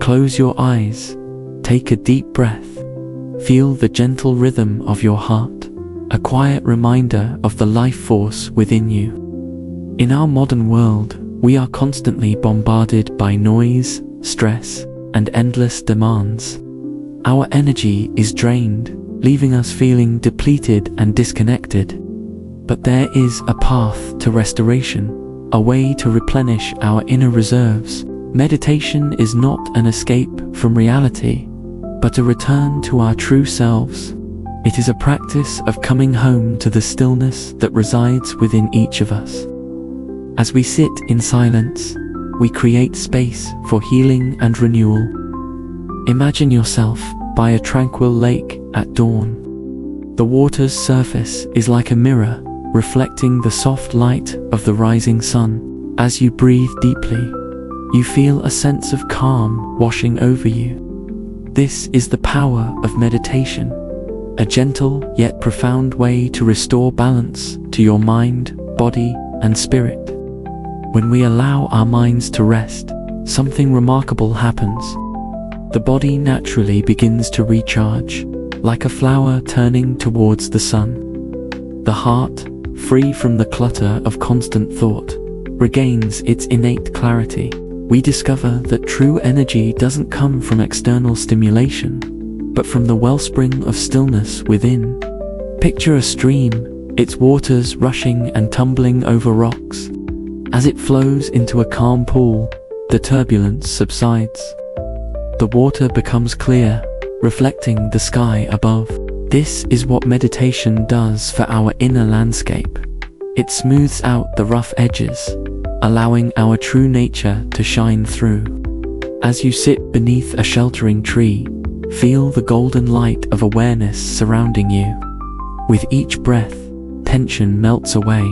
Close your eyes, take a deep breath, feel the gentle rhythm of your heart, a quiet reminder of the life force within you. In our modern world, we are constantly bombarded by noise, stress, and endless demands. Our energy is drained, leaving us feeling depleted and disconnected. But there is a path to restoration, a way to replenish our inner reserves. Meditation is not an escape from reality, but a return to our true selves. It is a practice of coming home to the stillness that resides within each of us. As we sit in silence, we create space for healing and renewal. Imagine yourself by a tranquil lake at dawn. The water's surface is like a mirror, reflecting the soft light of the rising sun. As you breathe deeply, you feel a sense of calm washing over you. This is the power of meditation, a gentle yet profound way to restore balance to your mind, body, and spirit. When we allow our minds to rest, something remarkable happens. The body naturally begins to recharge, like a flower turning towards the sun. The heart, free from the clutter of constant thought, regains its innate clarity. We discover that true energy doesn't come from external stimulation, but from the wellspring of stillness within. Picture a stream, its waters rushing and tumbling over rocks. As it flows into a calm pool, the turbulence subsides. The water becomes clear, reflecting the sky above. This is what meditation does for our inner landscape. It smooths out the rough edges, allowing our true nature to shine through. As you sit beneath a sheltering tree, feel the golden light of awareness surrounding you. With each breath, tension melts away.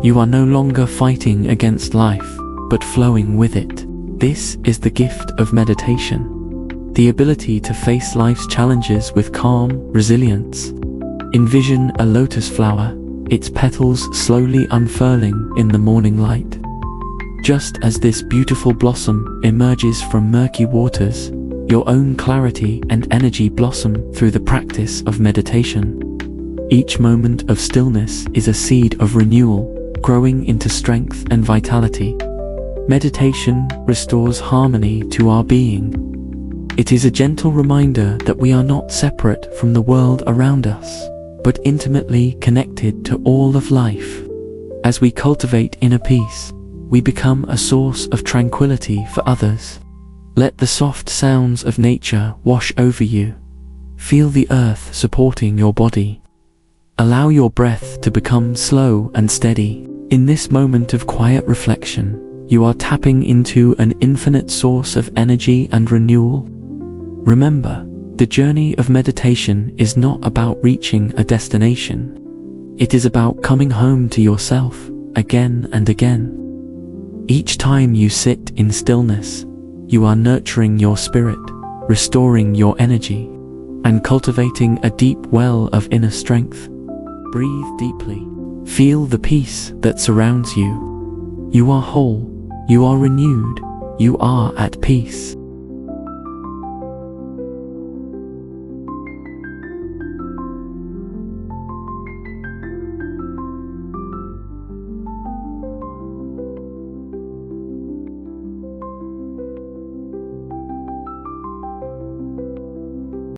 You are no longer fighting against life, but flowing with it. This is the gift of meditation, the ability to face life's challenges with calm resilience. Envision a lotus flower, its petals slowly unfurling in the morning light. Just as this beautiful blossom emerges from murky waters, your own clarity and energy blossom through the practice of meditation. Each moment of stillness is a seed of renewal, growing into strength and vitality. Meditation restores harmony to our being. It is a gentle reminder that we are not separate from the world around us, but intimately connected to all of life. As we cultivate inner peace, we become a source of tranquility for others. Let the soft sounds of nature wash over you. Feel the earth supporting your body. Allow your breath to become slow and steady. In this moment of quiet reflection, you are tapping into an infinite source of energy and renewal. Remember, the journey of meditation is not about reaching a destination. It is about coming home to yourself again and again. Each time you sit in stillness, you are nurturing your spirit, restoring your energy, and cultivating a deep well of inner strength. Breathe deeply. Feel the peace that surrounds you. You are whole, you are renewed, you are at peace.